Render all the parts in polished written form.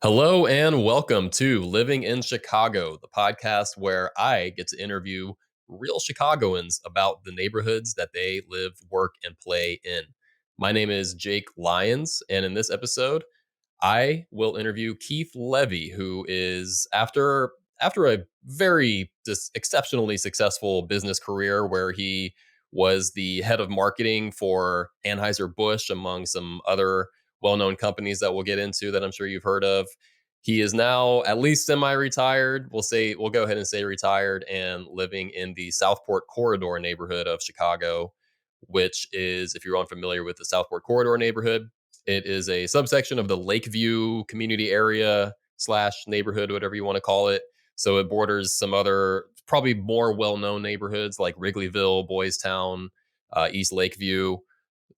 Hello and welcome to Living in Chicago, the podcast where I get to interview real Chicagoans about the neighborhoods that they live, work, and play in. My name is Jake Lyons, and in this episode, I will interview Keith Levy, who is after a very exceptionally successful business career where he was the head of marketing for Anheuser-Busch among some other well-known companies that we'll get into that I'm sure you've heard of. He is now at least semi-retired. We'll go ahead and say retired and living in the Southport Corridor neighborhood of Chicago, which is, if you're unfamiliar with the Southport Corridor neighborhood, it is a subsection of the Lakeview community area slash neighborhood, whatever you want to call it. So it borders some other probably more well-known neighborhoods like Wrigleyville, Boys Town, East Lakeview,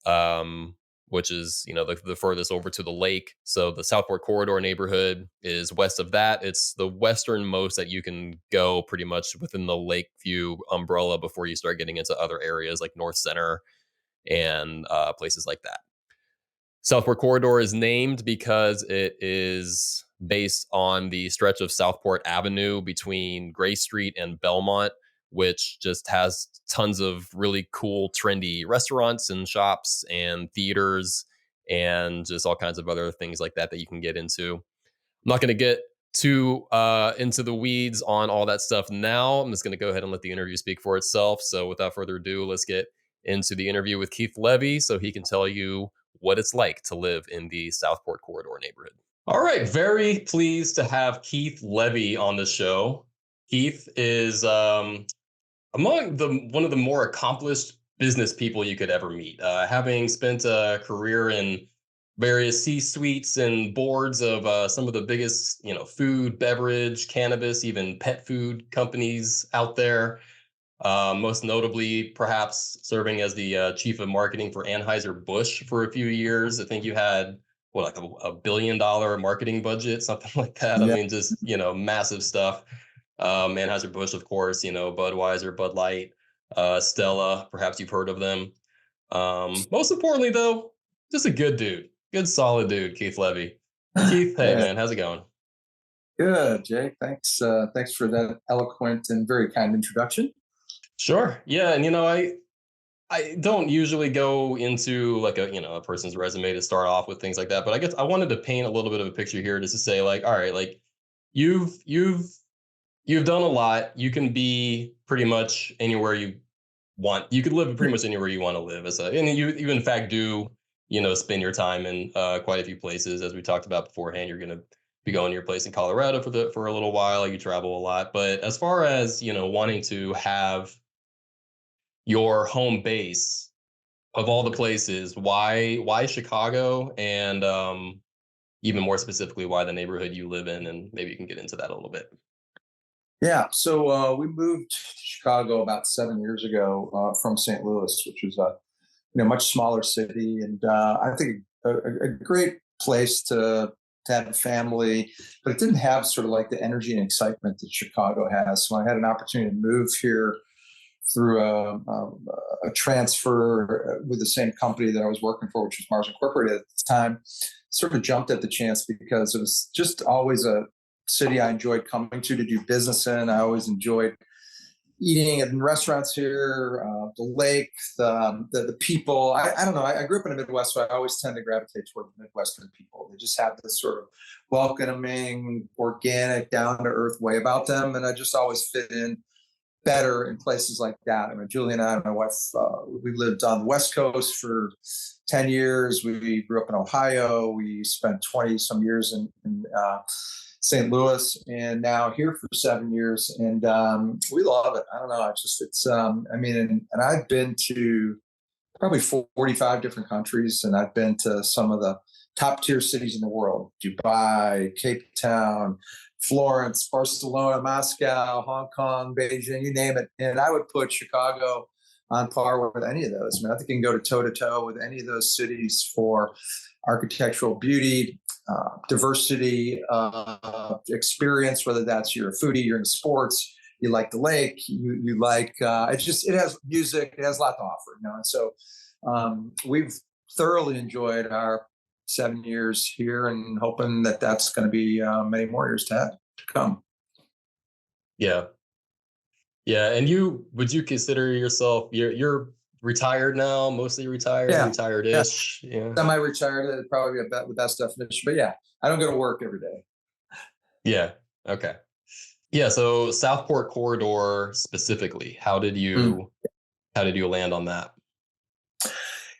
um, which is the furthest over to the lake. So the Southport Corridor neighborhood is west of that. It's the westernmost that you can go pretty much within the Lakeview umbrella before you start getting into other areas like North Center and places like that. Southport Corridor is named because it is based on the stretch of Southport Avenue between Gray Street and Belmont, which just has tons of really cool, trendy restaurants and shops and theaters and just all kinds of other things like that you can get into. I'm not going to get too into the weeds on all that stuff now. I'm just going to go ahead and let the interview speak for itself. So without further ado, let's get into the interview with Keith Levy so he can tell you what it's like to live in the Southport Corridor neighborhood. All right, very pleased to have Keith Levy on the show. Keith is among one of the more accomplished business people you could ever meet, having spent a career in various C-suites and boards of some of the biggest, food, beverage, cannabis, even pet food companies out there. Most notably, perhaps serving as the chief of marketing for Anheuser-Busch for a few years. I think you had like $1 billion marketing budget, something like that. Yeah. I mean, just massive stuff. Anheuser-Busch, of course, Budweiser, Bud Light, Stella. Perhaps you've heard of them. Most importantly, though, just a good dude, good solid dude, Keith Levy. Keith, hey man, how's it going? Good, Jake. Thanks. Thanks for that eloquent and very kind introduction. Sure. Yeah, and I don't usually go into like a person's resume to start off with things like that, but I guess I wanted to paint a little bit of a picture here just to say like, all right, like you've done a lot. You can be pretty much anywhere you want. You could live pretty much anywhere you want to live and you in fact do, spend your time in quite a few places. As we talked about beforehand, you're going to be going to your place in Colorado for a little while. You travel a lot, but as far as, wanting to have your home base of all the places, why Chicago, and even more specifically, why the neighborhood you live in, and maybe you can get into that a little bit. Yeah. So we moved to Chicago about 7 years ago from St. Louis, which was a much smaller city, and I think a great place to have a family, but it didn't have sort of like the energy and excitement that Chicago has. So I had an opportunity to move here through a transfer with the same company that I was working for, which was Mars Incorporated at the time. Sort of jumped at the chance because it was just always a city I enjoyed coming to do business in. I always enjoyed eating in restaurants here, the lake, the people. I don't know. I grew up in the Midwest, so I always tend to gravitate toward the Midwestern people. They just have this sort of welcoming, organic, down-to-earth way about them, and I just always fit in better in places like that. I mean, Julie and I, my wife, we lived on the West Coast for 10 years. We grew up in Ohio. We spent 20 some years in St. Louis, and now here for 7 years. And we love it. I don't know. And I've been to probably 45 different countries, and I've been to some of the top tier cities in the world: Dubai, Cape Town, Florence, Barcelona, Moscow, Hong Kong, Beijing, you name it. And I would put Chicago on par with any of those. I mean, I think you can go toe to toe with any of those cities for architectural beauty, diversity, experience, whether that's you're a foodie, you're in sports, you like the lake, you like, it has music, it has a lot to offer, And so we've thoroughly enjoyed our 7 years here, and hoping that that's going to be many more years to come. Yeah. Yeah. And would you consider yourself, you're retired now, mostly retired, Yeah, yeah, retired-ish? Yeah. semi-retired. That'd probably be the best definition. But yeah, I don't go to work every day. Yeah. Okay. Yeah. So Southport Corridor specifically, Mm. how did you land on that?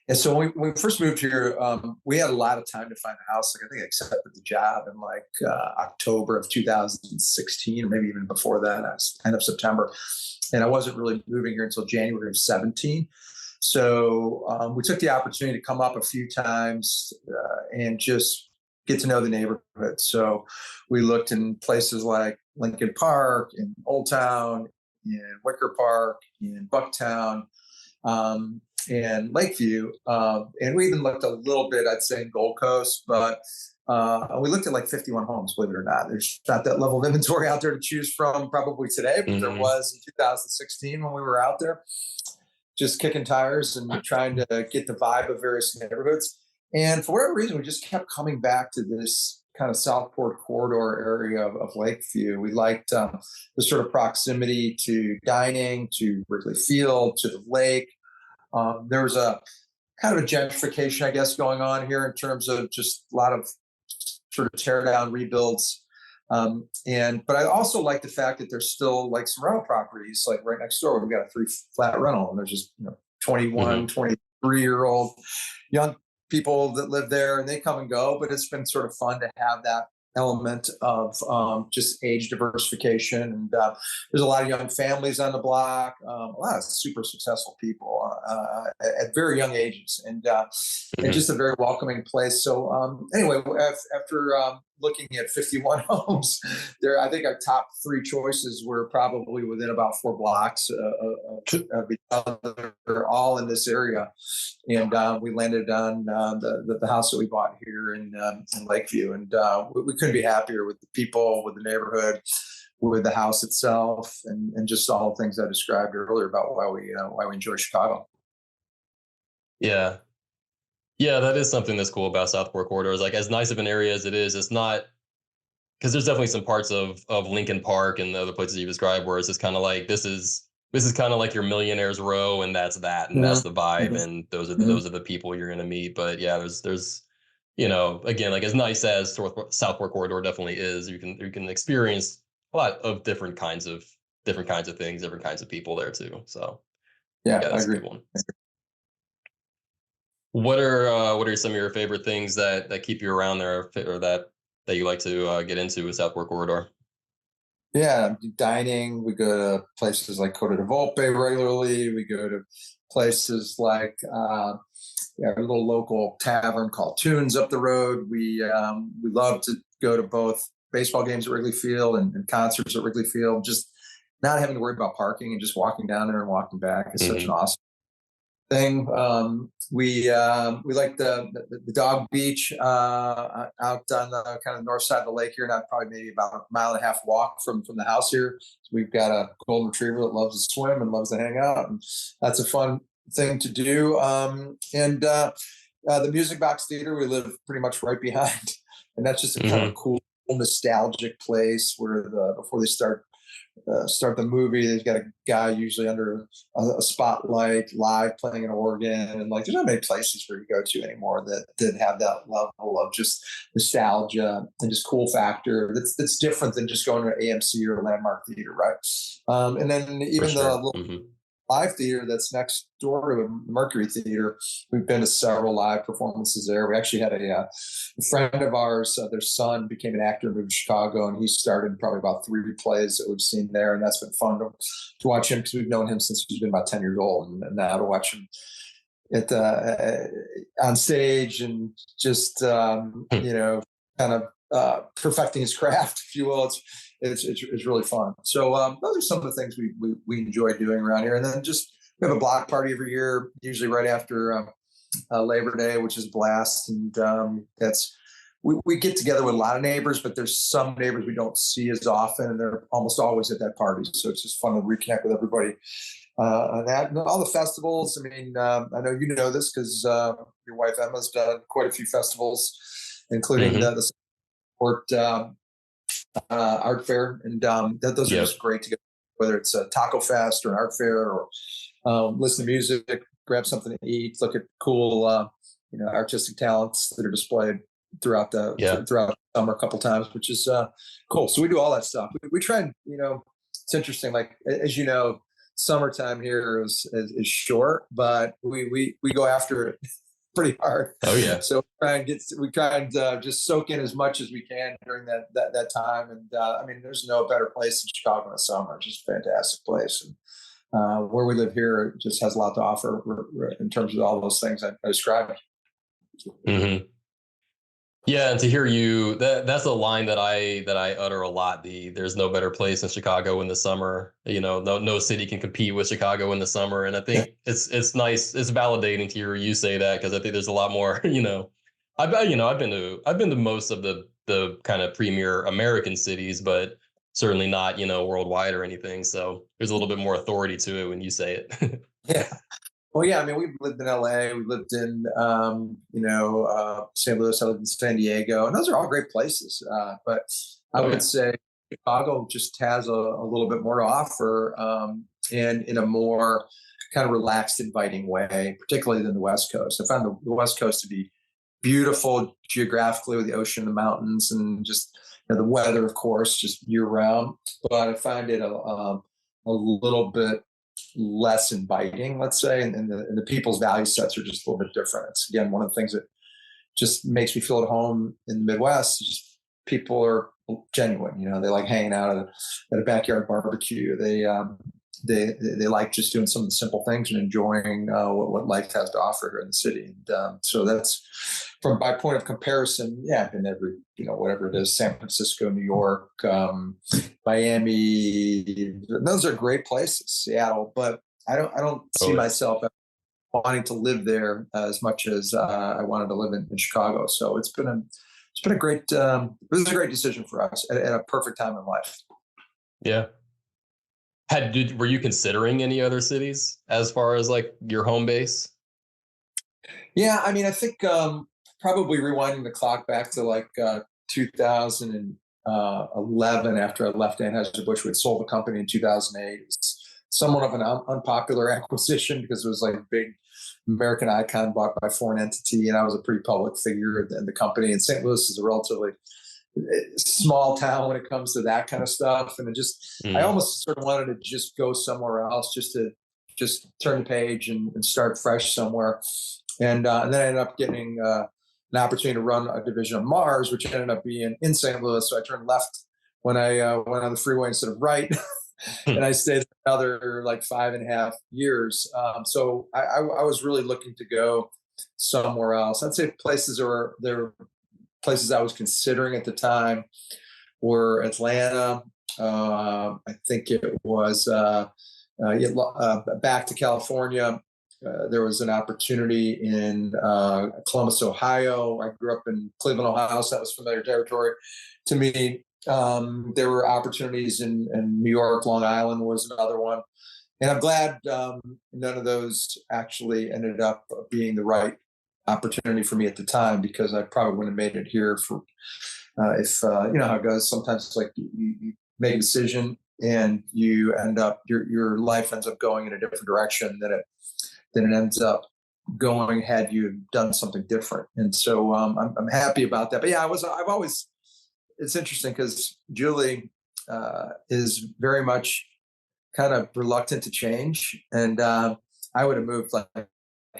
And so when we first moved here, we had a lot of time to find a house. Like I think I accepted the job in like October of 2016, or maybe even before that. I was end of September, and I wasn't really moving here until January of 17. So we took the opportunity to come up a few times and just get to know the neighborhood. So we looked in places like Lincoln Park, in Old Town, in Wicker Park, in Bucktown. And Lakeview. And we even looked a little bit, I'd say, in Gold Coast, but we looked at like 51 homes, believe it or not. There's not that level of inventory out there to choose from probably today, but there Hmm. was in 2016 when we were out there just kicking tires and trying to get the vibe of various neighborhoods. And for whatever reason, we just kept coming back to this kind of Southport corridor area of Lakeview. We liked the sort of proximity to dining, to Wrigley Field, to the lake. There was a kind of a gentrification, I guess, going on here in terms of just a lot of sort of tear down rebuilds. But I also like the fact that there's still like some rental properties, like right next door. We've got a 3 flat rental, and there's just 21, Hmm. 23-year-old young people that live there, and they come and go. But it's been sort of fun to have that element of just age diversification. And there's a lot of young families on the block, a lot of super successful people at very young ages, and Hmm. just a very welcoming place. So anyway, after looking at 51 homes, there I think our top 3 choices were probably within about 4 blocks of each other, all in this area, and we landed on the house that we bought here in Lakeview, and we couldn't be happier with the people, with the neighborhood, with the house itself, and just all the things I described earlier about why we enjoy Chicago. Yeah. Yeah, that is something that's cool about Southport Corridor. Is like, as nice of an area as it is, it's not, because there's definitely some parts of Lincoln Park and the other places you described where it's just kind of like, this is kind of like your millionaires row, and that's Mhm, the vibe, mhm, and mhm. those are the people you're gonna meet. But yeah, there's again, like, as nice as Southport Corridor definitely is, you can experience a lot of different kinds of things, different kinds of people there too. So Yeah, yeah, I that's a agree. good one. What are some of your favorite things that keep you around there, or that you like to get into with Southport Corridor? Yeah, dining. We go to places like Coda de Volpe regularly. We go to places like yeah, a little local tavern called Tunes up the road. We love to go to both baseball games at Wrigley Field and concerts at Wrigley Field. Just not having to worry about parking and just walking down there and walking back is such an Hmm. awesome thing. We like the dog beach out on the kind of north side of the lake here, not probably maybe about a mile and a half walk from the house here. So we've got a golden retriever that loves to swim and loves to hang out, and that's a fun thing to do. The Music Box Theater we live pretty much right behind, and that's just a kind of a Hmm. cool nostalgic place where before they start the movie, they've got a guy usually under a spotlight live playing an organ, and like there's not many places where you go to anymore that have that level of just nostalgia and just cool factor that's different than just going to an AMC or a Landmark Theater, right? And then For even the sure. little Hmm. live theater that's next door to a Mercury Theater. We've been to several live performances there. We actually had a friend of ours, their son became an actor, moved to Chicago, and he started probably about 3 plays that we've seen there. And that's been fun to watch him because we've known him since he's been about 10 years old. And now to watch him on stage and just, kind of perfecting his craft, if you will. It's really fun. So those are some of the things we enjoy doing around here. And then just we have a block party every year, usually right after Labor Day, which is a blast. And that's we get together with a lot of neighbors, but there's some neighbors we don't see as often, and they're almost always at that party. So it's just fun to reconnect with everybody and that, and all the festivals. I mean, I know you know this because your wife Emma's done quite a few festivals, including Hmm. the Southport art fair, and those are Yep. just great to get. Whether it's a taco fest or an art fair, or listen to music, grab something to eat, look at cool, artistic talents that are displayed throughout Yeah. throughout the summer a couple times, which is cool. So we do all that stuff. We try and it's interesting. Like as you know, summertime here is short, but we go after it pretty hard. Oh yeah. So we try and just soak in as much as we can during that time. And I mean, there's no better place than Chicago in the summer. It's just a fantastic place. And where we live here just has a lot to offer in terms of all those things I described. Hmm. Yeah, and to hear you, that's a line that I utter a lot. There's no better place than Chicago in the summer. No city can compete with Chicago in the summer. And I Yeah, think it's nice, it's validating to hear you say that, because I think there's a lot more, I've been to most of the kind of premier American cities, but certainly not, worldwide or anything. So there's a little bit more authority to it when you say it. yeah. Well, yeah. I mean, we've lived in LA, we lived in St. Louis, I lived in San Diego, and those are all great places. But I Oh would yeah. say Chicago just has a little bit more to offer, and in a more kind of relaxed, inviting way, particularly than the West Coast. I found the West Coast to be beautiful geographically with the ocean, the mountains, and just the weather, of course, just year round. But I find it a little bit less inviting, let's say, and the people's value sets are just a little bit different. It's again one of the things that just makes me feel at home in the Midwest. Just people are genuine. They like hanging out at a backyard barbecue. They like just doing some of the simple things and enjoying what life has to offer here in the city. And so that's from my point of comparison. Yeah, I've been every whatever it is, San Francisco, New York, Miami. Those are great places. Seattle, but I don't see Totally. myself wanting to live there as much as I wanted to live in Chicago. So it's been a great it was a great decision for us at a perfect time in life. Yeah. Were you considering any other cities as far as like your home base? Yeah, I mean, I think probably rewinding the clock back to like 2011, after I left Anheuser-Busch, we'd sold the company in 2008. It's somewhat of an unpopular acquisition because it was like a big American icon bought by a foreign entity, and I was a pretty public figure in the company. And St. Louis is a relatively small town when it comes to that kind of stuff. And I Mm. almost sort of wanted to just go somewhere else, just to just turn the page and start fresh somewhere. And then I ended up getting an opportunity to run a division of Mars, which ended up being in St. Louis. So I turned left when I went on the freeway instead of right. And I stayed another like 5.5 years. So I was really looking to go somewhere else. I'd say there places I was considering at the time were Atlanta. I think it was back to California. There was an opportunity in Columbus, Ohio. I grew up in Cleveland, Ohio, so that was familiar territory to me. There were opportunities in New York. Long Island was another one. And I'm glad none of those actually ended up being the right opportunity for me at the time, because I probably wouldn't have made it here for if you know how it goes. Sometimes it's like you make a decision and you end up your life ends up going in a different direction than it ends up going had you done something different. And so I'm happy about that. But yeah, I've always, it's interesting because Julie is very much kind of reluctant to change. And I would have moved like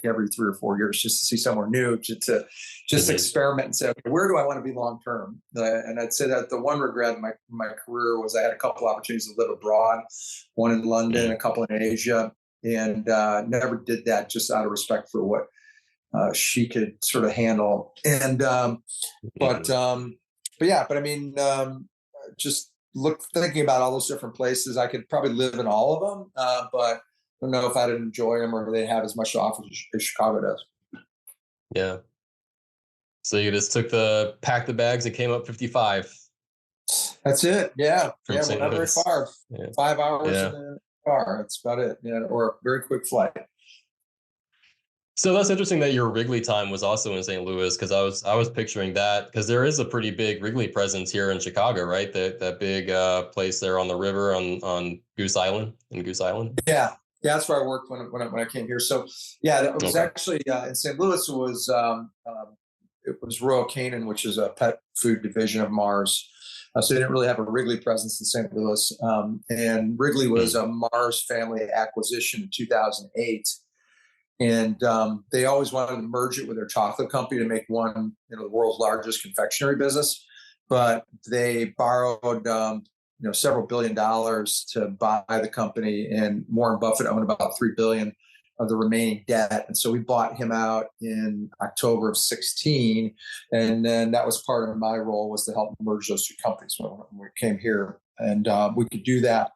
every 3 or 4 years just to see somewhere new, to just Hmm. experiment and say, okay, where do I want to be long term? And I'd say that the one regret in my career was I had a couple opportunities to live abroad, one in London, Mm. a couple in Asia, and never did that just out of respect for what she could sort of handle. And but Hmm. but yeah, but I mean, just thinking about all those different places, I could probably live in all of them, but I don't know if I'd enjoy them or they have as much to offer as Chicago does. Yeah. So you just packed the bags and came up 55 That's it. Yeah, from yeah. We're St. not very Louis. far. Yeah. 5 hours Yeah. in car. That's about it. Yeah, or a very quick flight. So that's interesting that your Wrigley time was also in St. Louis, because I was picturing that, because there is a pretty big Wrigley presence here in Chicago, right? That big place there on the river on Goose Island, in Goose Island. Yeah, yeah, that's where I worked when I came here. So yeah, it was Okay. actually in St. Louis. It was Royal Canin, which is a pet food division of Mars. So they didn't really have a Wrigley presence in St. Louis. And Wrigley was Hmm. a Mars family acquisition in 2008. And they always wanted to merge it with their chocolate company to make one, the world's largest confectionery business. But they borrowed, several $billions to buy the company, and Warren Buffett owned about $3 billion of the remaining debt. And so we bought him out in October of 16, and then that was part of my role, was to help merge those two companies when we came here, and we could do that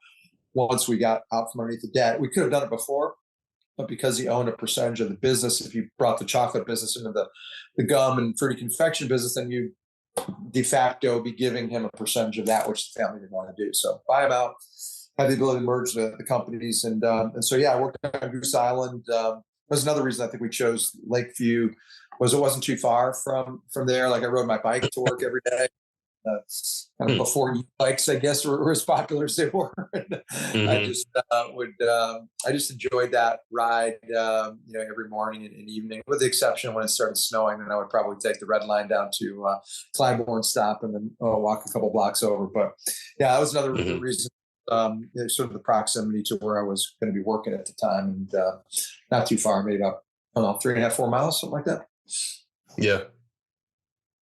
once we got out from underneath the debt. We could have done it before, but because he owned a percentage of the business, if you brought the chocolate business into the gum and fruity confection business, then you de facto be giving him a percentage of that, which the family didn't want to do. So buy him out, have the ability to merge the companies. And so, yeah, I worked on Goose Island. That's another reason I think we chose Lakeview, was it wasn't too far from there. Like, I rode my bike to work every day. Kind of Hmm. before e-bikes, I guess, were as popular as they were. I Hmm. just I just enjoyed that ride, every morning and evening, with the exception when it started snowing. Then I would probably take the red line down to Clybourne stop, and then walk a couple blocks over. But yeah, that was another Hmm. reason. Sort of the proximity to where I was going to be working at the time, and not too far, maybe about, I don't know, 3.5, 4 miles, something like that. Yeah.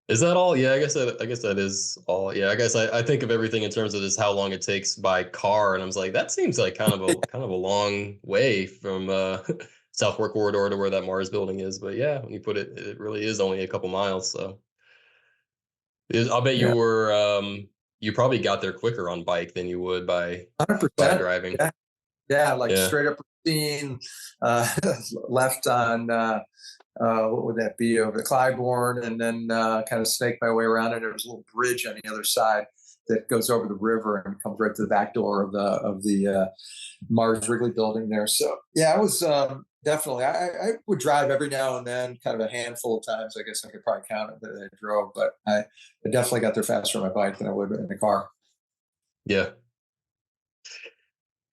Is that all? Yeah, I guess that is all. Yeah, I guess I think of everything in terms of just how long it takes by car, and I was like, that seems like kind of a long way from Southport Corridor to where that Mars building is. But yeah, when you put it, it really is only a couple miles. So I'll bet Yeah, you probably got there quicker on bike than you would by 100%. driving. Yeah, yeah, like Yeah. straight up routine, uh, left on what would that be, over the Clybourne, and then kind of snake my way around it. There's a little bridge on the other side that goes over the river and comes right to the back door of the Mars Wrigley building there. So yeah, I was definitely, I would drive every now and then, kind of a handful of times. I guess I could probably count it that I drove, but I definitely got there faster on my bike than I would in the car. Yeah.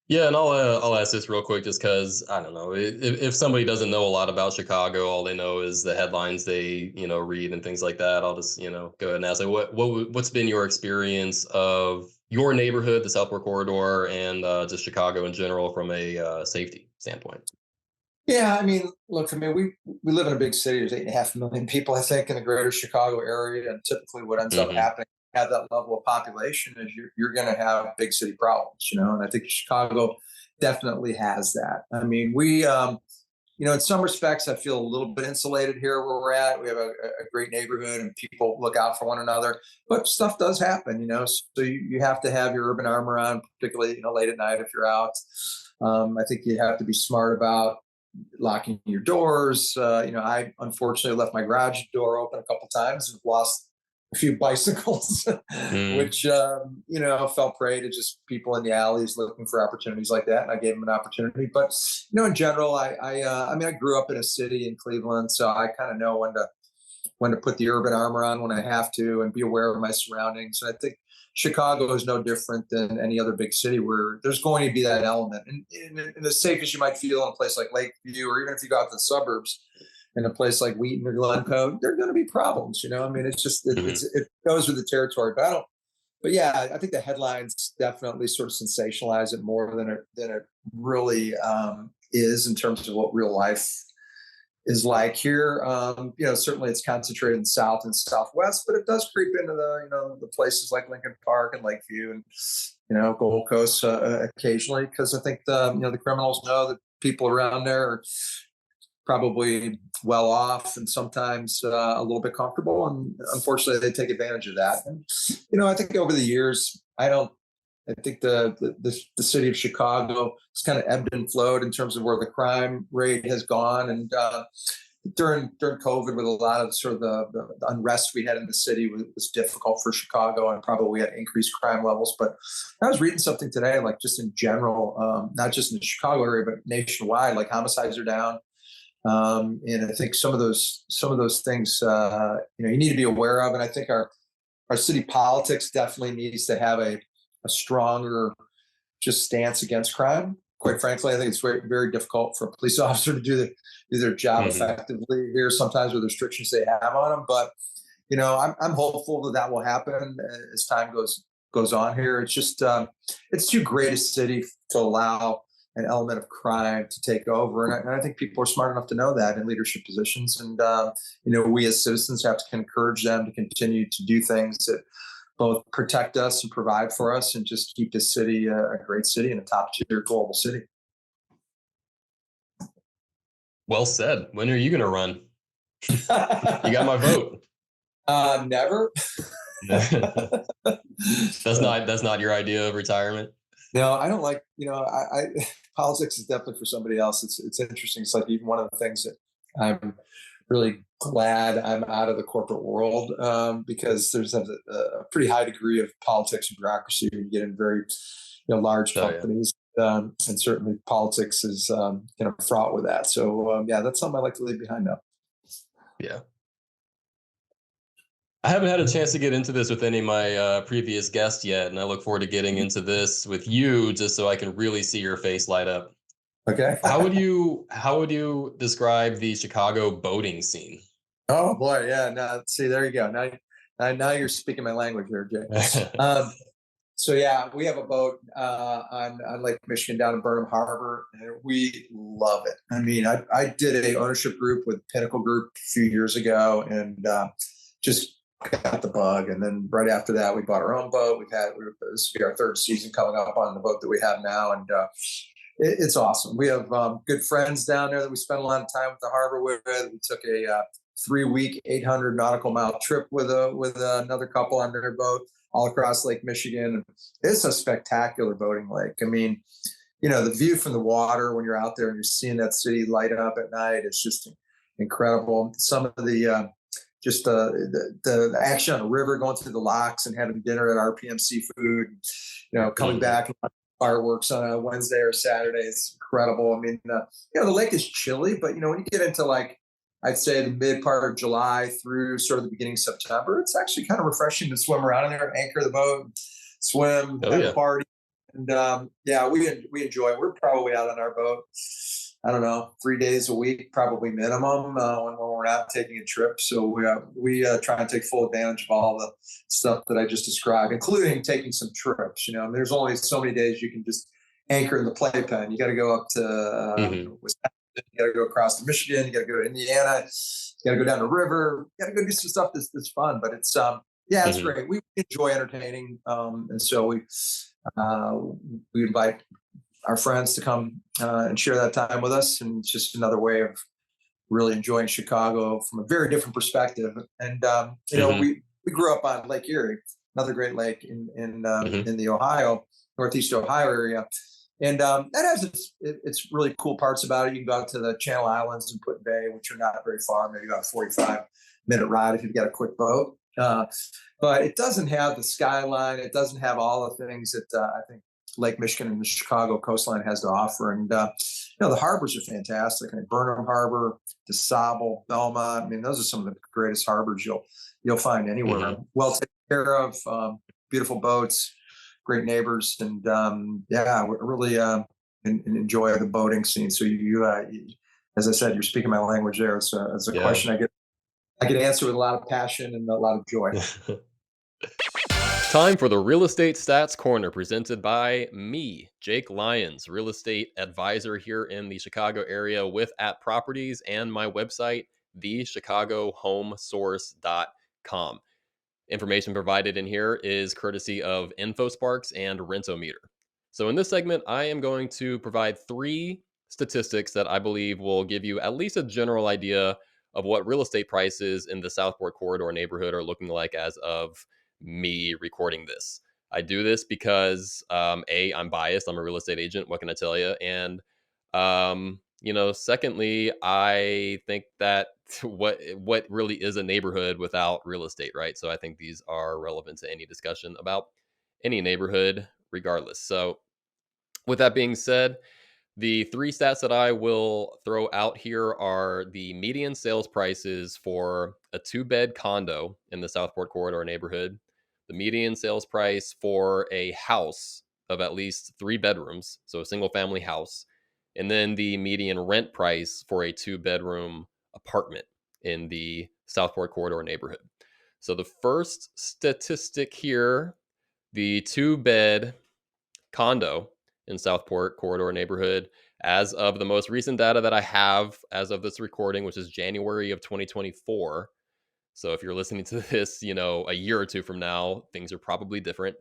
Yeah, and I'll ask this real quick, just because I don't know, if somebody doesn't know a lot about Chicago, all they know is the headlines they read and things like that. I'll just go ahead and ask, like, what's been your experience of your neighborhood, the Southport Corridor, and just Chicago in general from a safety standpoint? Yeah, I mean, look, I mean, we live in a big city. There's 8.5 million people, I think, in the greater Chicago area, and typically what ends up Hmm. happening, at that level of population, is you're going to have big city problems, and I think Chicago definitely has that. I mean, in some respects, I feel a little bit insulated here where we're at. We have a great neighborhood, and people look out for one another, but stuff does happen, So you have to have your urban armor on, particularly late at night if you're out. I think you have to be smart about locking your doors. I unfortunately left my garage door open a couple times and lost a few bicycles, Mm. which fell prey to just people in the alleys looking for opportunities like that. And I gave them an opportunity. But in general, I mean, I grew up in a city in Cleveland, so I kind of know when to put the urban armor on when I have to, and be aware of my surroundings. And I think Chicago is no different than any other big city, where there's going to be that element. And as safe as you might feel in a place like Lakeview, or even if you go out to the suburbs, in a place like Wheaton or Glencoe, there are going to be problems. I mean, it's just Hmm. it goes with the territory. But I don't. But yeah, I think the headlines definitely sort of sensationalize it more than it really is, in terms of what real life is like here. Certainly it's concentrated in the South and Southwest, but it does creep into the places like Lincoln Park and Lakeview, and Gold Coast occasionally, because I think the criminals know that people around there are probably well off, and sometimes a little bit comfortable, and unfortunately they take advantage of that. And I think over the years, I think the city of Chicago has kind of ebbed and flowed in terms of where the crime rate has gone, and during COVID, with a lot of sort of the unrest we had in the city, was difficult for Chicago, and probably we had increased crime levels. But I was reading something today, like just in general, not just in the Chicago area, but nationwide, like homicides are down. And I think some of those things, you need to be aware of. And I think our city politics definitely needs to have a stronger just stance against crime. Quite frankly, I think it's very, very difficult for a police officer to do their job Hmm. effectively here sometimes with the restrictions they have on them. But I'm hopeful that will happen as time goes on here. It's just it's too great a city to allow an element of crime to take over, and I think people are smart enough to know that in leadership positions. And we as citizens have to encourage them to continue to do things that both protect us and provide for us, and just keep this city a great city and a top tier global city. Well said. When are you going to run? You got my vote. Never. That's not your idea of retirement. No, I don't like. Politics is definitely for somebody else. It's interesting. It's like even one of the things that I'm really glad I'm out of the corporate world, because there's a pretty high degree of politics and bureaucracy when you get in very large Oh yeah. companies. And certainly politics is fraught with that. So yeah, that's something I like to leave behind now. Yeah. I haven't had a chance to get into this with any of my previous guests yet, and I look forward to getting into this with you just so I can really see your face light up. Okay. How would you describe the Chicago boating scene? Oh boy, yeah. Now, see, there you go. Now you're speaking my language here, Jay. So yeah, we have a boat on Lake Michigan down in Burnham Harbor, and we love it. I mean, I did a ownership group with Pinnacle Group a few years ago, and just got the bug. And then right after that, we bought our own boat. This will be our third season coming up on the boat that we have now, and it's awesome. We have good friends down there that we spend a lot of time at the harbor with. We took a 3-week, 800 nautical mile trip with another couple on their boat all across Lake Michigan. It's a spectacular boating lake. I mean, the view from the water when you're out there and you're seeing that city light up at night is just incredible. Some of the just the action on the river, going through the locks and having dinner at RPM Seafood, coming back and fireworks on a Wednesday or Saturday. It's incredible. I mean, the lake is chilly, but when you get into, like, I'd say the mid part of July through sort of the beginning of September, it's actually kind of refreshing to swim around in there, anchor the boat, swim, Oh have a yeah. party. And yeah, we enjoy it. We're probably out on our boat, I don't know, 3 days a week, probably minimum, when we're not taking a trip. So we try and take full advantage of all the stuff that I just described, including taking some trips. There's only so many days you can just anchor in the playpen. You got to go up to Hmm. Wisconsin, you got to go across to Michigan, you got to go to Indiana, you got to go down the river, you got to go do some stuff that's fun. But it's yeah, it's Hmm. great. We enjoy entertaining, and so uh, we invite our friends to come and share that time with us. And it's just another way of really enjoying Chicago from a very different perspective. And Hmm. we grew up on Lake Erie, another great lake Hmm. in the Northeast Ohio area. And that has its really cool parts about it. You can go out to the Channel Islands and Put Bay, which are not very far, maybe about a 45-minute ride if you've got a quick boat. But it doesn't have the skyline. It doesn't have all the things that I think Lake Michigan and the Chicago coastline has to offer. And the harbors are fantastic. I mean, Burnham Harbor, DeSable, Belmont. I mean, those are some of the greatest harbors you'll find anywhere. Hmm. Well taken care of, beautiful boats, great neighbors, and yeah, we really enjoy the boating scene. So as I said, you're speaking my language there. It's a Yeah. question I get answer with a lot of passion and a lot of joy. Time for the Real Estate Stats Corner, presented by me, Jake Lyons, real estate advisor here in the Chicago area with At Properties, and my website, thechicagohomesource.com. Information provided in here is courtesy of InfoSparks and Rentometer. So in this segment, I am going to provide 3 statistics that I believe will give you at least a general idea of what real estate prices in the Southport Corridor neighborhood are looking like as of me recording this. I do this because A, I'm biased. I'm a real estate agent. What can I tell you? And Secondly, I think that what really is a neighborhood without real estate, right? So I think these are relevant to any discussion about any neighborhood, regardless. So with that being said, the three stats that I will throw out here are the median sales prices for a two-bed condo in the Southport Corridor neighborhood, the median sales price for a house of at least three bedrooms, so a single family house, and then the median rent price for a two-bedroom apartment in the Southport Corridor neighborhood. So the first statistic here, the two-bed condo in Southport Corridor neighborhood. As of the most recent data that I have, as of this recording, which is January of 2024. So if you're listening to this, a year or two from now, things are probably different,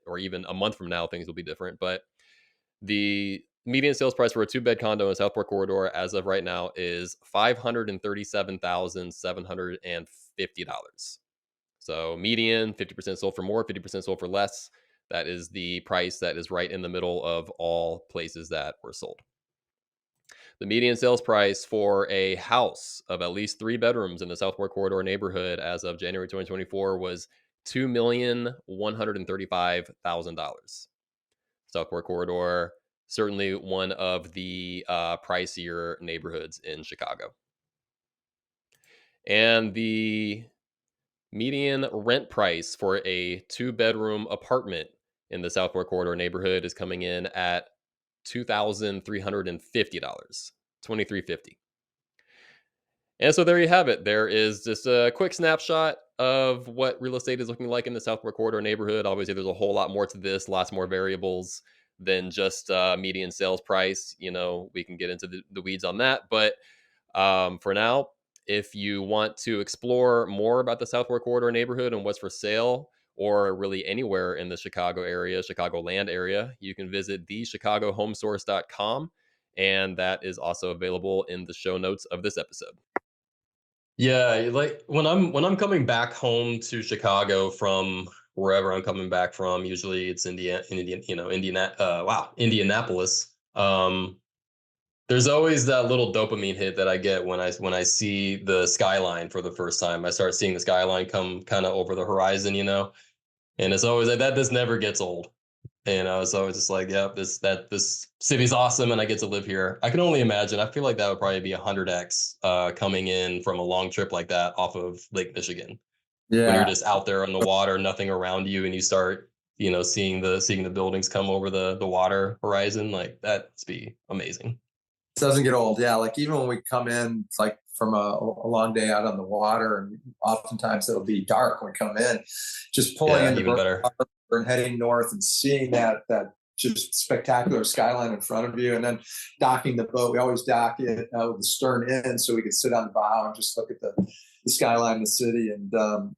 or even a month from now, things will be different. But the median sales price for a two-bed condo in Southport Corridor as of right now is $537,750. So median, 50% sold for more, 50% sold for less. That is the price that is right in the middle of all places that were sold. The median sales price for a house of at least three bedrooms in the Southport Corridor neighborhood as of January 2024 was $2,135,000. Southport Corridor, certainly one of the pricier neighborhoods in Chicago. And the median rent price for a two-bedroom apartment in the Southport Corridor neighborhood is coming in at $2,350, $2,350. And so there you have it. There is just a quick snapshot of what real estate is looking like in the Southport Corridor neighborhood. Obviously, there's a whole lot more to this, lots more variables than just median sales price. We can get into the weeds on that. But for now, if you want to explore more about the Southport Corridor neighborhood and what's for sale, or really anywhere in the Chicago area, Chicagoland area, you can visit thechicagohomesource.com. And that is also available in the show notes of this episode. Yeah, like when I'm coming back home to Chicago from wherever I'm coming back from, usually it's Indianapolis. There's always that little dopamine hit that I get when I see the skyline for the first time. I start seeing the skyline come kind of over the horizon, and it's always like that. This never gets old. So I was just like, yeah, this city's awesome, and I get to live here. I can only imagine. I feel like that would probably be 100x coming in from a long trip like that off of Lake Michigan, when you're Yeah, just out there on the water, nothing around you, and you start, seeing the buildings come over the water horizon. Like that'd be amazing. it doesn't get old. Yeah, like even when we come in, it's like from a long day out on the water, and oftentimes it'll be dark when we come in. Just pulling Yeah, into even Burke better. Harbor and heading north and seeing that just spectacular skyline in front of you, and then docking the boat. We always dock it with the stern in, so we could sit on the bow and just look at the skyline of the city. And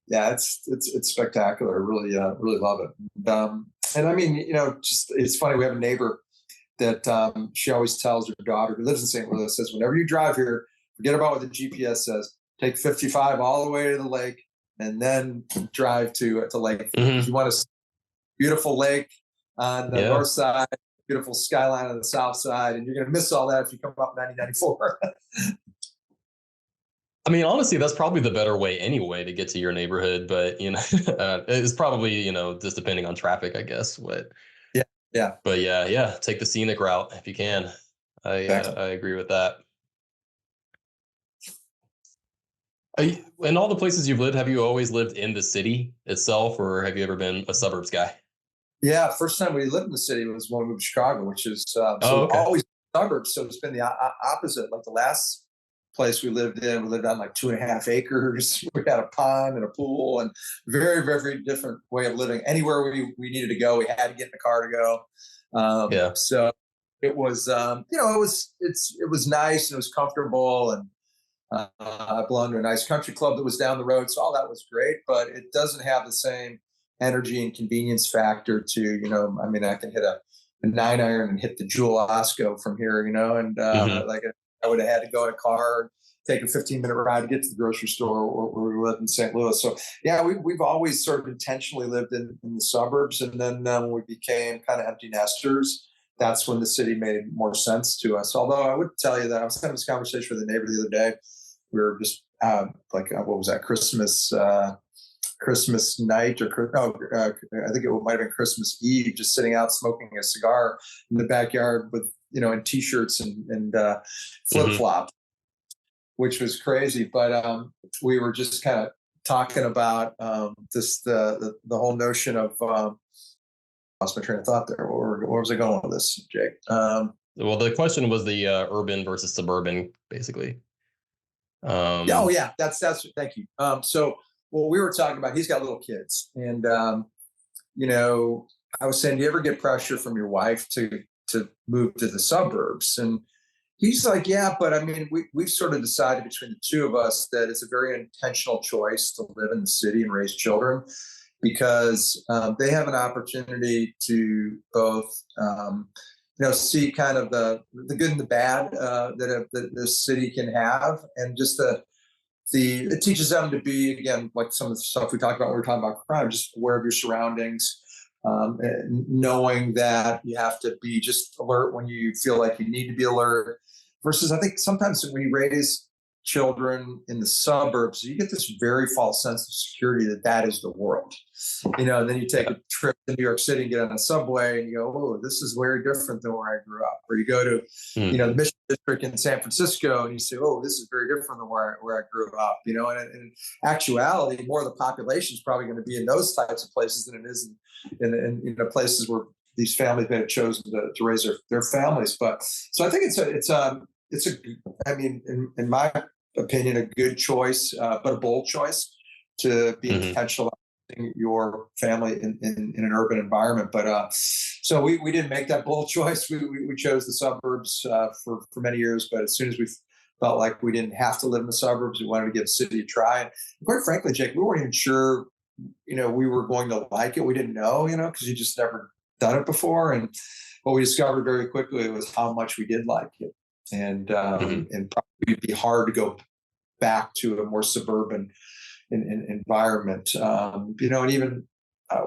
yeah, it's spectacular. I really love it. And I mean, just it's funny. We have a neighbor that she always tells her daughter who lives in St. Louis, says, whenever you drive here, forget about what the GPS says. Take 55 all the way to the lake, and then drive to Lakeview. Mm-hmm. You want a beautiful lake on the Yeah. north side, beautiful skyline on the south side, and you're going to miss all that if you come up 9094. I mean, honestly, that's probably the better way anyway to get to your neighborhood. But it's probably just depending on traffic, I guess. Yeah, yeah, But yeah, take the scenic route if you can. exactly. I agree with that. In all the places you've lived, have you always lived in the city itself, or have you ever been a suburbs guy? Yeah, first time we lived in the city was when we moved to Chicago, which is Oh, so okay. always suburbs. So it's been the opposite. Like the last place we lived on like 2.5 acres. We had a pond and a pool, and very, very, very different way of living. Anywhere we needed to go, we had to get in the car to go. Yeah. So it was, it was nice and it was comfortable, and I belonged to a nice country club that was down the road, so all that was great. But it doesn't have the same energy and convenience factor to, I mean, I can hit a 9 iron and hit the Jewel Osco from here, and Hmm. like I would have had to go in a car, take a 15-minute ride to get to the grocery store where we lived in St. Louis. So yeah, we've always sort of intentionally lived in the suburbs, and then when we became kind of empty nesters, that's when the city made more sense to us. Although I would tell you that I was having this conversation with a neighbor the other day. We were just what was that, Christmas night, or I think it might have been Christmas Eve, just sitting out smoking a cigar in the backyard with, in t-shirts and flip Hmm. flops, which was crazy. But we were just kind of talking about the whole notion of lost my train of thought there. Where was I going with this, Jake? Well, the question was the urban versus suburban, basically. Yeah, oh Um, yeah, that's thank you. So what we were talking about, he's got little kids, and you know, I was saying, do you ever get pressure from your wife to move to the suburbs? And he's like, yeah, but I mean, we've sort of decided between the two of us that it's a very intentional choice to live in the city and raise children, because they have an opportunity to both see kind of the good and the bad that the city can have, and just it teaches them to be, again, like some of the stuff we talked about when we were talking about crime, just aware of your surroundings, knowing that you have to be just alert when you feel like you need to be alert. Versus, I think sometimes when you raise children in the suburbs, you get this very false sense of security that is the world. And then you take yeah. a trip to New York City and get on a subway and you go, oh, this is very different than where I grew up. Or you go to, the Hmm. Mission District in San Francisco and you say, oh, this is very different than where I grew up. And in actuality, more of the population is probably going to be in those types of places than it is in places where these families may have chosen to raise their families. But so I think I mean, in my opinion, a good choice, but a bold choice to be Hmm. intentional about your family in an urban environment. But so we didn't make that bold choice. We chose the suburbs for many years. But as soon as we felt like we didn't have to live in the suburbs, we wanted to give the city a try. And quite frankly, Jake, we weren't even sure, we were going to like it. We didn't know, because you just never done it before. And what we discovered very quickly was how much we did like it. Hmm. And probably it'd be hard to go back to a more suburban environment. And even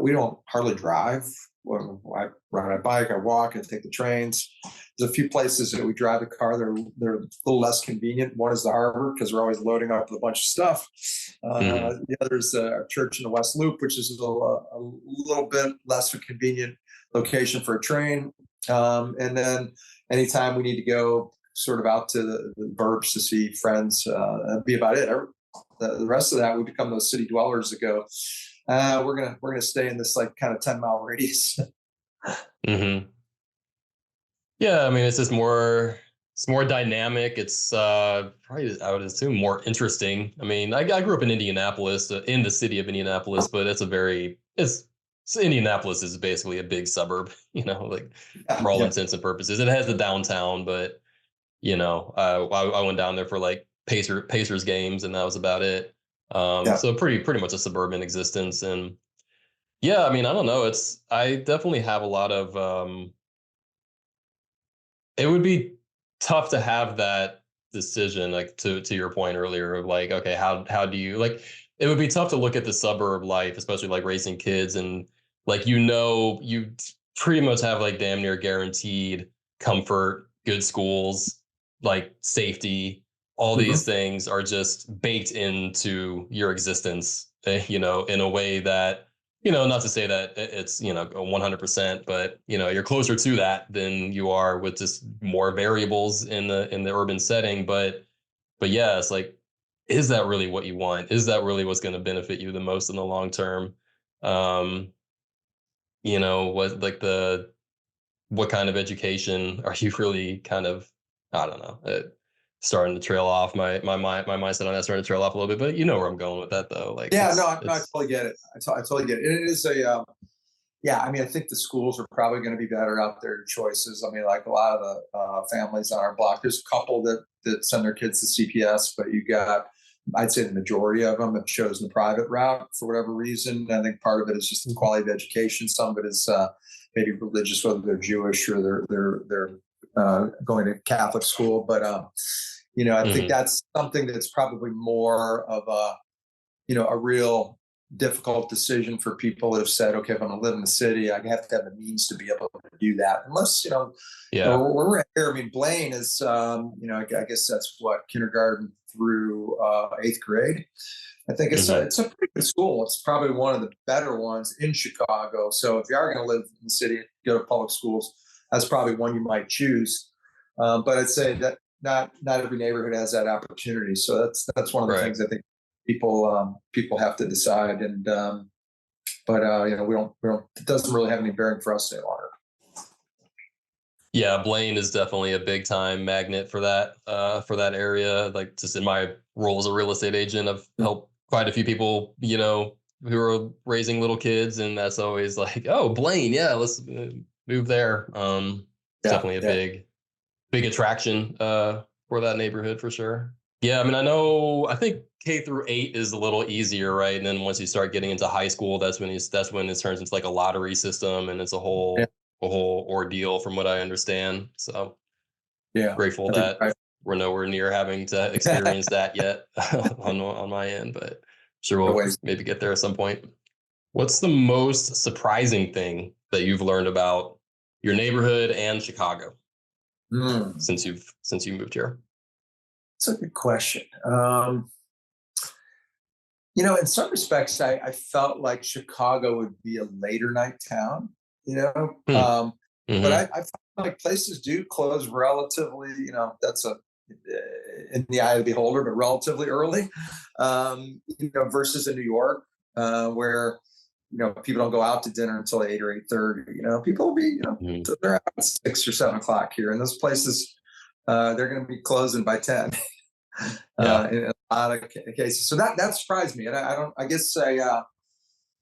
we don't hardly drive. When I ride my bike, I walk, I take the trains. There's a few places that we drive the car. They're a little less convenient. One is the harbor, because we're always loading up with a bunch of stuff. Hmm. The other is a church in the West Loop, which is a little bit less of a convenient location for a train. And then anytime we need to go sort of out to the burbs to see friends, that'd be about it. The rest of that, we become those city dwellers that go, we're gonna stay in this like kind of 10-mile radius. Hmm. Yeah, I mean, it's more dynamic. It's probably, I would assume, more interesting. I mean, I grew up in Indianapolis, in the city of Indianapolis, but Indianapolis is basically a big suburb, like Yeah, for all yeah, intents and purposes. It has the downtown, but I went down there for like Pacers games, and that was about it. yeah. So pretty much a suburban existence. And yeah, I mean, I don't know. I definitely have a lot of it would be tough to have that decision, like to your point earlier of like, okay, how do you like, it would be tough to look at the suburb life, especially like raising kids, and like, you pretty much have like damn near guaranteed comfort, good schools, like safety. All these Mm-hmm. things are just baked into your existence, in a way that, not to say that it's, 100%, but you're closer to that than you are with just more variables in the urban setting. But yeah, it's like, is that really what you want? Is that really what's going to benefit you the most in the long term? Um, what kind of education are you really kind of, I don't know, starting to trail off my mindset on that, starting to trail off a little bit, but you know where I'm going with that though. Like Yeah, no, I it's totally get it. I totally get it. And it is yeah, I mean, I think the schools are probably going to be better out there choices. I mean, like a lot of the families on our block, there's a couple that send their kids to CPS, but you got, I'd say the majority of them have chosen the private route for whatever reason. I think part of it is just the quality of education. Some of it is maybe religious, whether they're Jewish or they're going to Catholic school. But I think Mhm. that's something that's probably more of a real difficult decision for people that have said, okay, if I'm going to live in the city, I have to have the means to be able to do that. Unless, Yeah. where we're at here, I mean, Blaine is, I guess that's what, kindergarten through eighth grade. I think Hmm. it's a pretty good school. It's probably one of the better ones in Chicago. So if you are going to live in the city, go to public schools, that's probably one you might choose. But I'd say that not every neighborhood has that opportunity. So that's one of the Right. things I think people have to decide. And but we don't. It doesn't really have any bearing for us any longer. Yeah, Blaine is definitely a big time magnet for that area. Like just in my role as a real estate agent, I've helped quite a few people, who are raising little kids, and that's always like, oh, Blaine, yeah, let's move there. It's Yeah, definitely a yeah, big attraction for that neighborhood for sure. Yeah, I mean, I think K through 8 is a little easier, right? And then once you start getting into high school, that's when it turns into like a lottery system, and it's yeah, a whole ordeal from what I understand. So yeah. grateful I think that I, we're nowhere near having to experience that yet on my end, but sure the we'll ways. maybe get there at some point. What's the most surprising thing that you've learned about your neighborhood and Chicago Mm, since you moved here? that's a good question. In some respects, I felt like Chicago would be a later night town, you know, Hmm. um, but Mm-hmm. I find like places do close relatively, that's in the eye of the beholder, but relatively early, versus in New York, where, people don't go out to dinner until 8 or 8:30. People will be, Mm-hmm. they're out at 6 or 7 o'clock here. And those places, they're going to be closing by 10. Yeah. In a lot of cases. So that surprised me, and I don't. I guess I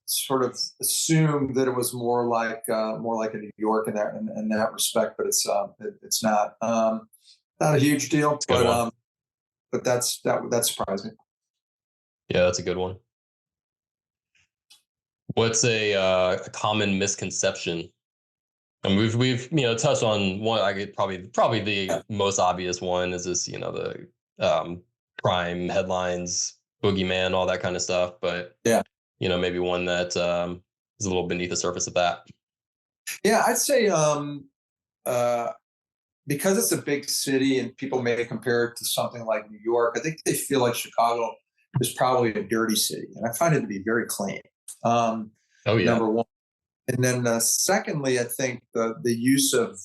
sort of assumed that it was more like a New York in that respect, but it's not a huge deal. It's a good one. But that surprised me. Yeah, that's a good one. What's a common misconception? And we've touched on one. I get probably the most obvious one is this the crime headlines, boogeyman, all that kind of stuff. But Yeah, maybe one that is a little beneath the surface of that. yeah. I'd say uh, because it's a big city and people may compare it to something like New York. I think they feel like Chicago is probably a dirty city, and I find it to be very clean. Oh yeah. Number one. And then secondly, I think the use of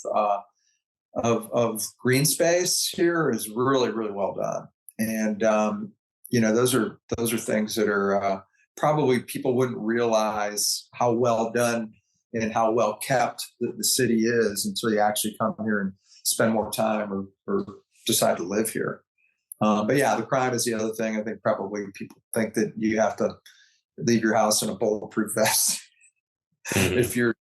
green space here is really really well done, and those are things that are probably people wouldn't realize how well done and how well kept the city is until you actually come here and spend more time or decide to live here. But yeah, the crime is the other thing. I think probably people think that you have to leave your house in a bulletproof vest Hmm. if you're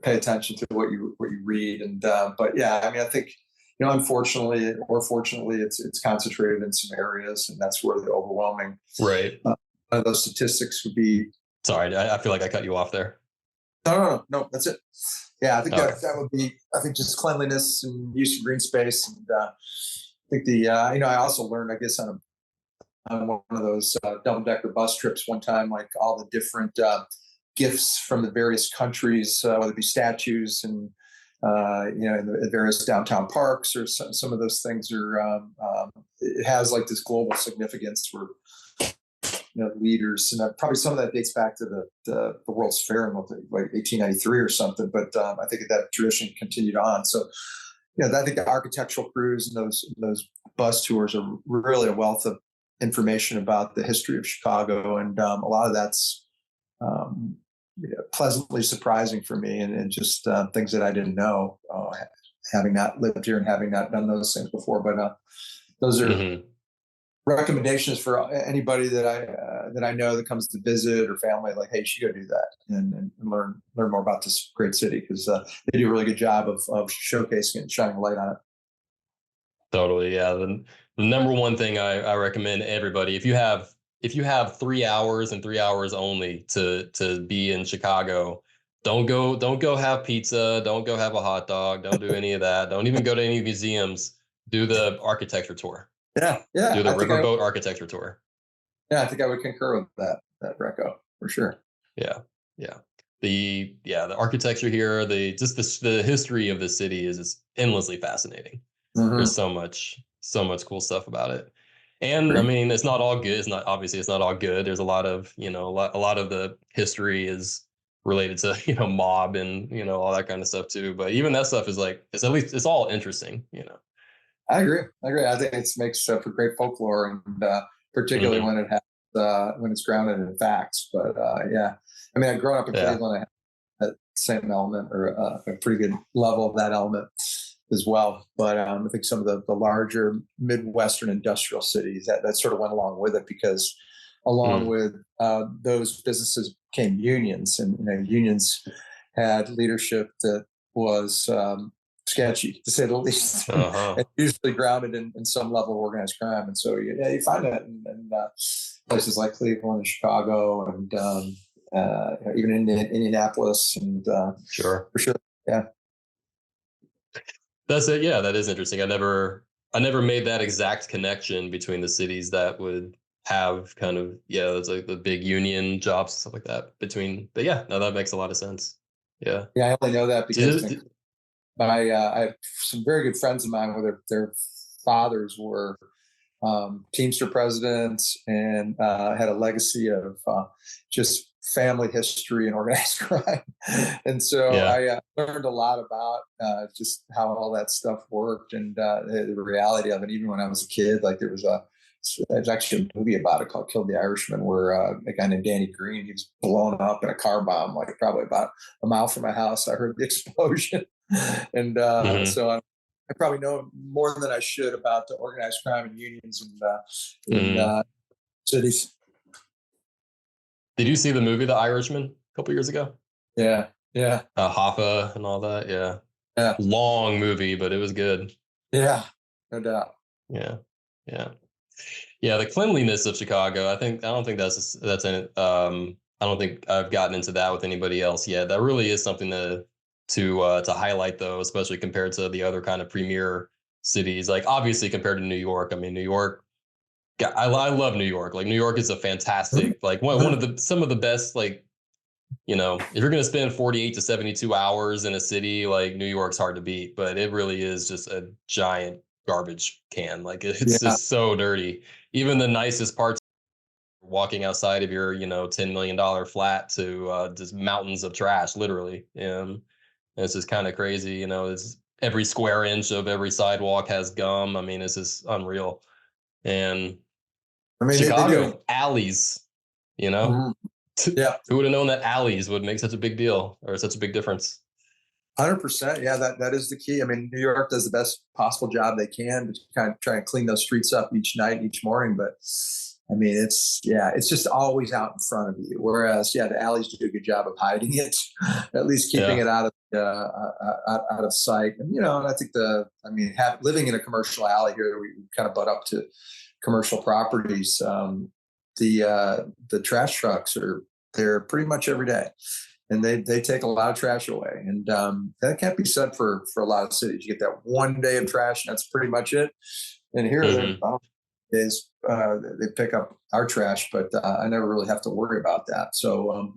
pay attention to what you read. And but yeah, I mean, I think unfortunately or fortunately, it's concentrated in some areas, and that's where the overwhelming Right. one of those statistics would be. Sorry, I feel like I cut you off there. No, that's it. Yeah, I think Okay. that would be. I think just cleanliness and use of green space, and I think I also learned, I guess, on one of those double decker bus trips one time, like all the different gifts from the various countries, whether it be statues and in the various downtown parks or some of those things are. It has like this global significance where leaders, and probably some of that dates back to the World's Fair in like 1893 or something. But I think that tradition continued on. So I think the architectural crews and those bus tours are really a wealth of information about the history of Chicago, and a lot of that's pleasantly surprising for me, and just things that I didn't know, having not lived here and having not done those things before. But those are Hmm. recommendations for anybody that I know that comes to visit or family. Like, hey, you should go do that and learn more about this great city, because they do a really good job of showcasing it and shining light on it. Totally. Yeah. The number one thing I recommend everybody, if you have 3 hours and 3 hours only to be in Chicago, don't go have pizza, don't go have a hot dog, don't do any of that. Don't even go to any museums. Do the architecture tour. Yeah, yeah. Do the riverboat architecture tour. Yeah, I think I would concur with that. that reco for sure. Yeah. Yeah. The architecture here, the history of the city is just endlessly fascinating. There's Mm-hmm. so much cool stuff about it. And I Great. mean, it's not all good. It's not all good. There's a lot of, a lot of the history is related to, mob and, all that kind of stuff too. But even that stuff is like, it's at least, it's all interesting. I agree. I think it makes for great folklore, and particularly Hmm. when it has when it's grounded in facts. But yeah, I mean, I've grown up in Yeah. Cleveland. I have that same element, or a pretty good level of that element as well. But I think some of the larger Midwestern industrial cities that sort of went along with it, because along Mm. with those businesses came unions, and unions had leadership that was sketchy, to say the least, Uh-huh. and usually grounded in some level of organized crime. And so you find that in places like Cleveland and Chicago, and even in Indianapolis, and Sure. for sure, yeah. That's it. Yeah, that is interesting. I never made that exact connection between the cities that would have kind of, yeah, it's like the big union jobs, stuff like that between. But yeah, no, that makes a lot of sense. Yeah. Yeah, I only know that because Did it, I have some very good friends of mine where their fathers were Teamster presidents, and had a legacy of just family history and organized crime. And so yeah. I learned a lot about just how all that stuff worked, and the reality of it. Even when I was a kid, like there's actually a movie about it called "Killed the Irishman," where a guy named Danny Green, he was blown up in a car bomb, like probably about a mile from my house. I heard the explosion, and Hmm. so I probably know more than I should about the organized crime and unions in Hmm. cities. Did you see the movie The Irishman a couple years ago? Yeah, yeah, Hoffa and all that. Yeah. yeah, Long movie, but it was good. yeah, no doubt. Yeah. Yeah. Yeah, the cleanliness of Chicago. I don't think that's in it. I don't think I've gotten into that with anybody else yet. That really is something to highlight, though, especially compared to the other kind of premier cities. Like obviously compared to New York. I mean, New York. I love New York. Like New York is a fantastic, like one of the some of the best. Like if you're gonna spend 48 to 72 hours in a city, like New York's hard to beat. But it really is just a giant garbage can. Like it's Yeah, just so dirty. Even the nicest parts walking outside of your $10 million flat to just mountains of trash, literally. And it's just kind of crazy. It's every square inch of every sidewalk has gum. I mean, it's just unreal. And I mean they do. Chicago alleys, you know Mhm. Yeah, who would have known that alleys would make such a big deal or such a big difference? 100%. Yeah, that is the key. I mean, New York does the best possible job they can to kind of try and clean those streets up each night, each morning. But I mean, it's just always out in front of you. Whereas, yeah, the alleys do a good job of hiding it, at least keeping Yeah. it out of sight. And and I think living in a commercial alley here, we kind of butt up to commercial properties. The trash trucks are there pretty much every day, and they take a lot of trash away, and that can't be said for a lot of cities. You get that one day of trash, and that's pretty much it. And here, Hmm. days they pick up our trash, but I never really have to worry about that. So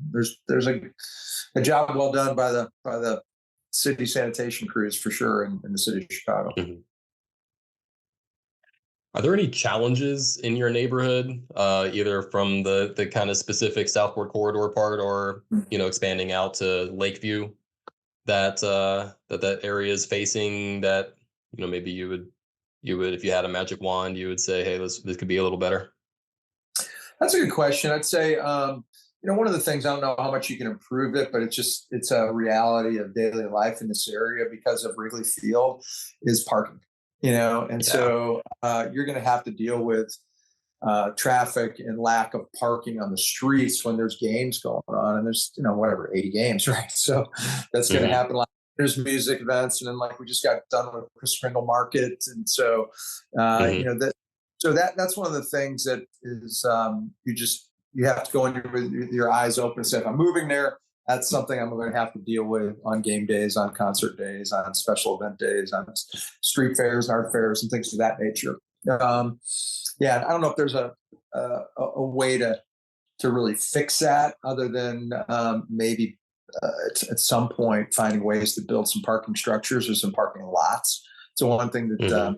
there's a job well done by the city sanitation crews for sure in the city of Chicago. Hmm. Are there any challenges in your neighborhood, either from the kind of specific Southport Corridor part, or expanding out to Lakeview, that area is facing, that maybe you would, if you had a magic wand, you would say, hey, this could be a little better? That's a good question. I'd say, one of the things, I don't know how much you can improve it, but it's a reality of daily life in this area because of Wrigley Field is parking. And Yeah. so you're going to have to deal with traffic and lack of parking on the streets when there's games going on, and there's whatever 80 games, right? So that's going to Hmm. happen. Like there's music events, and then like we just got done with Chris Kringle Market, and so Hmm. that's one of the things that is you have to go in with your eyes open and say, if I'm moving there, that's something I'm going to have to deal with on game days, on concert days, on special event days, on street fairs, art fairs, and things of that nature. Yeah, I don't know if there's a way to to really fix that, other than maybe at some point finding ways to build some parking structures or some parking lots. So one thing that Hmm.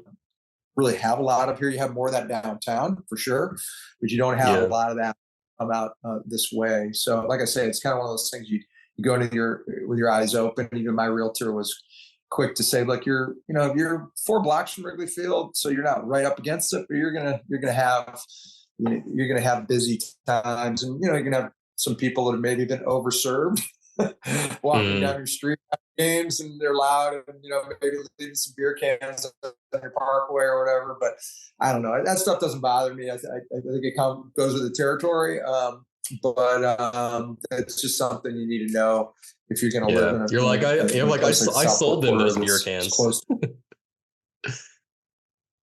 really have a lot of here. You have more of that downtown for sure, but you don't have a Yeah. lot of that come out this way. So, like I say, it's kind of one of those things you go into your with your eyes open. Even my realtor was quick to say, "Look, you're 4 blocks from Wrigley Field, so you're not right up against it, but you're gonna have you're gonna have busy times, and you're gonna have some people that have maybe been overserved." Walking down Mm. your street games, and they're loud, and maybe leaving some beer cans on your parkway or whatever. But I don't know, that stuff doesn't bother me. I think it goes with the territory. But it's just something you need to know if you're going to live Yeah. in You're like, in a place like I Southport sold them Corridor those beer that's cans. close.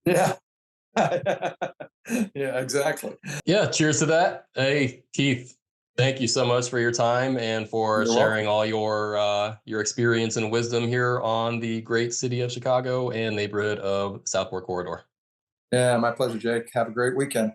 Yeah. Yeah, exactly. Yeah. Cheers to that. Hey, Keith, thank you so much for your time and for You're sharing welcome. all your experience and wisdom here on the great city of Chicago and neighborhood of Southport Corridor. Yeah, my pleasure, Jake. Have a great weekend.